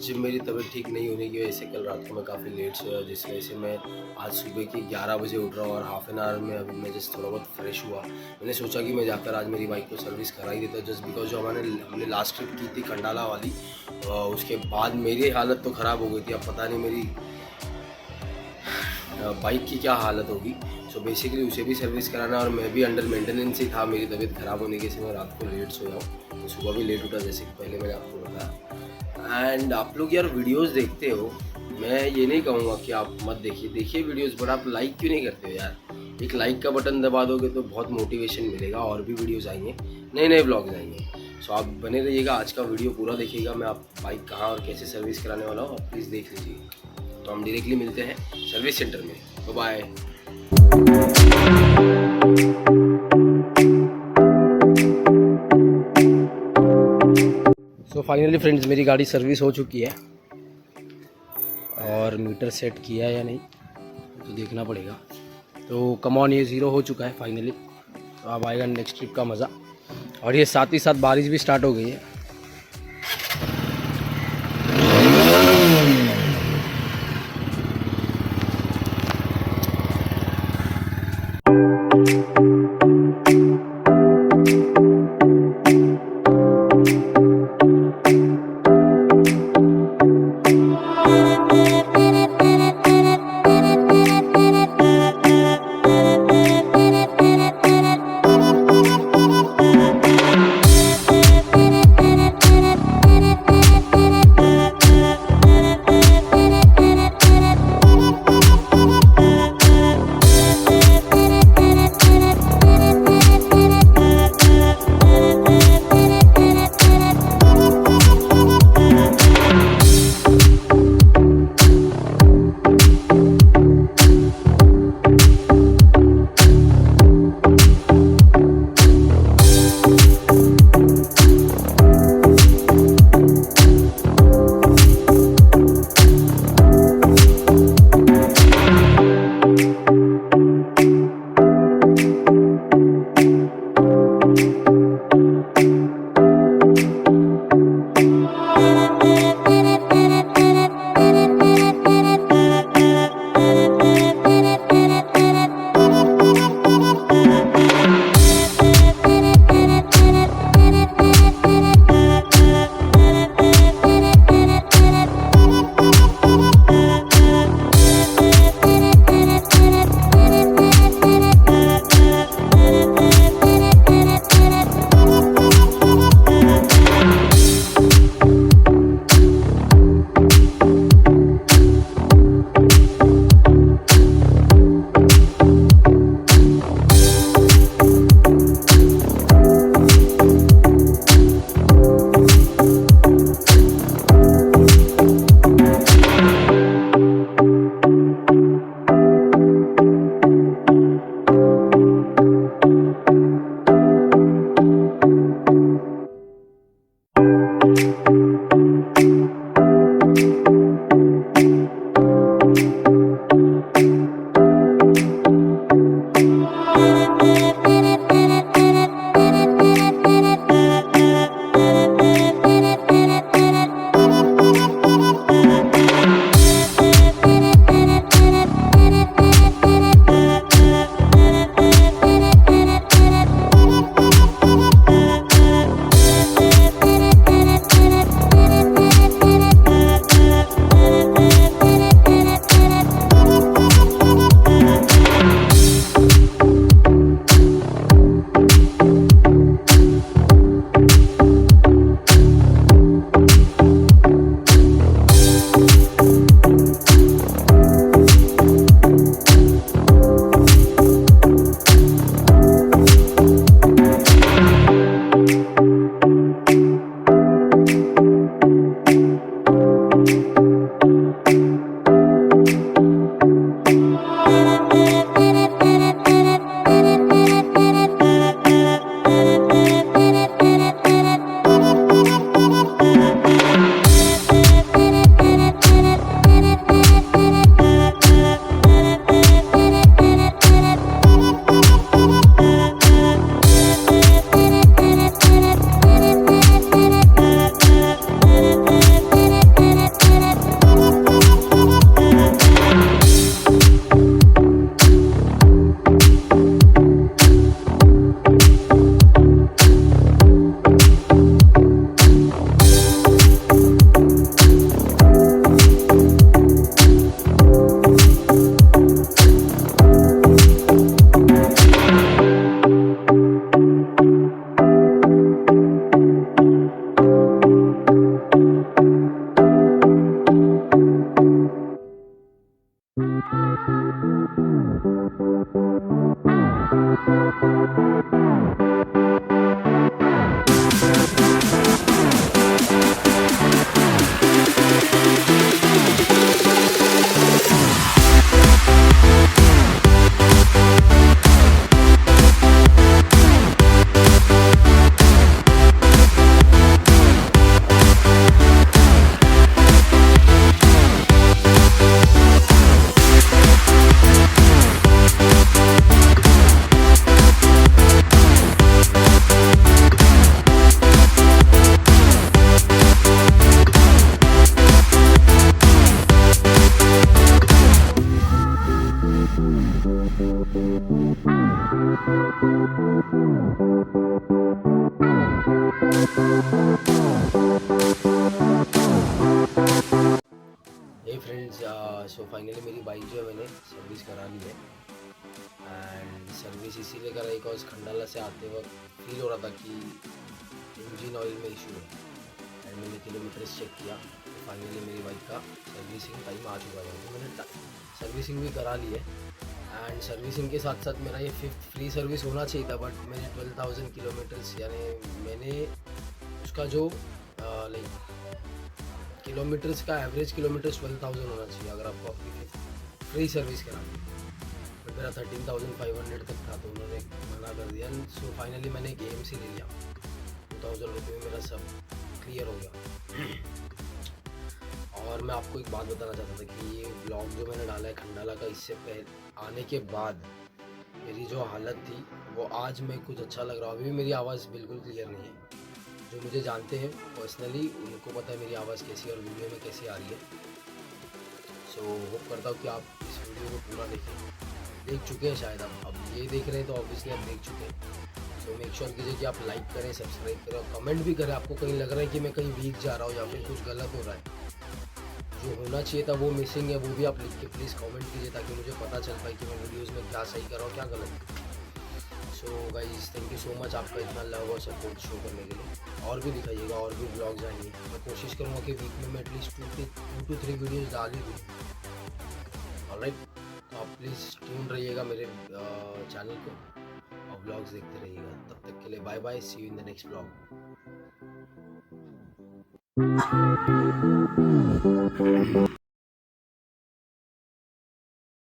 आज मेरी तबीयत ठीक नहीं होने की वजह से कल रात को मैं काफ़ी लेट सोया, जिस वजह से मैं आज सुबह की 11 बजे उठ रहा हूँ और हाफ एन आवर में अभी मैं जस्ट थोड़ा बहुत फ्रेश हुआ। मैंने सोचा कि मैं जाकर आज मेरी बाइक को सर्विस करा ही देता, जस्ट बिकॉज जो हमने लास्ट ट्रिप की थी खंडाला वाली, उसके बाद मेरी हालत तो ख़राब हो गई थी। अब पता नहीं मेरी बाइक की क्या हालत होगी। सो बेसिकली उसे भी सर्विस कराना और मैं भी अंडर मेंटेनेंस ही था। मेरी तबीयत ख़राब होने की वजह से मैं रात को लेट सोया हूँ, तो सुबह भी लेट उठा, जैसे कि पहले मैंने आपको बताया। एंड आप लोग यार वीडियोस देखते हो, मैं ये नहीं कहूँगा कि आप मत देखिए वीडियोस, बट आप लाइक क्यों नहीं करते हो यार। एक लाइक का बटन दबा दोगे तो बहुत मोटिवेशन मिलेगा, और भी वीडियोस आएंगे, नए नए ब्लॉग्स आएंगे। सो आप बने रहिएगा, आज का वीडियो पूरा देखिएगा। मैं आप बाइक कहाँ और कैसे सर्विस कराने वाला हूँ, आप प्लीज़ देख लीजिए। तो हम डायरेक्टली मिलते हैं सर्विस सेंटर में। बाय। सो फाइनली फ्रेंड्स, मेरी गाड़ी सर्विस हो चुकी है और मीटर सेट किया या नहीं तो देखना पड़ेगा। तो कम ऑन, ये 0 हो चुका है फाइनली। तो अब आएगा नेक्स्ट ट्रिप का मज़ा। और ये साथ ही साथ बारिश भी स्टार्ट हो गई है। सो फाइनली मेरी बाइक जो है मैंने सर्विस करा ली है। एंड सर्विस इसीलिए करा, एक और खंडाला से आते वक्त फील हो रहा था कि इंजन ऑयल में इशू है। एंड मैंने किलोमीटर्स चेक किया तो फाइनली मेरी बाइक का सर्विसिंग टाइम आ चुका है। तो मैंने सर्विसिंग भी करा ली है। एंड सर्विसिंग के साथ साथ मेरा ये 5th फ्री सर्विस होना चाहिए था, बट मैंने 12,000 किलोमीटर्स, यानी मैंने उसका जो लाइक किलोमीटर्स का एवरेज किलोमीटर्स 12,000 होना चाहिए अगर आपको अपनी फ्री सर्विस करानी है। बट मेरा 13,500 तक था, तो उन्होंने मना कर दिया। सो फाइनली मैंने एक AMC ले लिया, 2,000 रुपये में मेरा सब क्लियर हो गया। और मैं आपको एक बात बताना चाहता था कि ये ब्लॉग जो मैंने डाला है खंडाला का, इससे पहले आने के बाद मेरी जो हालत थी वो आज मैं कुछ अच्छा लग रहा हूँ। अभी भी मेरी आवाज़ बिल्कुल क्लियर नहीं है। जो मुझे जानते हैं पर्सनली उनको पता है मेरी आवाज़ कैसी है और वीडियो में कैसी आ रही है। सो होप करता हूँ कि आप इस वीडियो को पूरा देख चुके हैं शायद। अब ये देख रहे हैं तो ऑब्वियसली आप देख चुके हैं। सो मेक श्योर कीजिए कि आप लाइक करें, सब्सक्राइब करें और कमेंट भी करें। आपको कहीं लग रहा है कि मैं कहीं वीक जा रहा हूँ या फिर कुछ गलत हो रहा है, जो होना चाहिए था वो मिसिंग है, वो भी आप लिख के प्लीज़ कमेंट कीजिए ताकि मुझे पता चल पाए कि मैं वीडियोस में क्या सही कर रहा हूँ क्या गलत। So guys thank you so much आपका इतना लव और सपोर्ट शो करने के लिए। और भी दिखाइएगा, और भी ब्लॉग्स आएंगे। मैं कोशिश करूँगा कि वीक में मैं एटलीस्ट 2 to 3 वीडियोज़ डाल ही दूँ। ऑलराइट, तो आप प्लीज़ ट्यून रहिएगा मेरे चैनल को और ब्लॉग्स देखते रहिएगा। तब तक के लिए bye bye, see you in the next blog.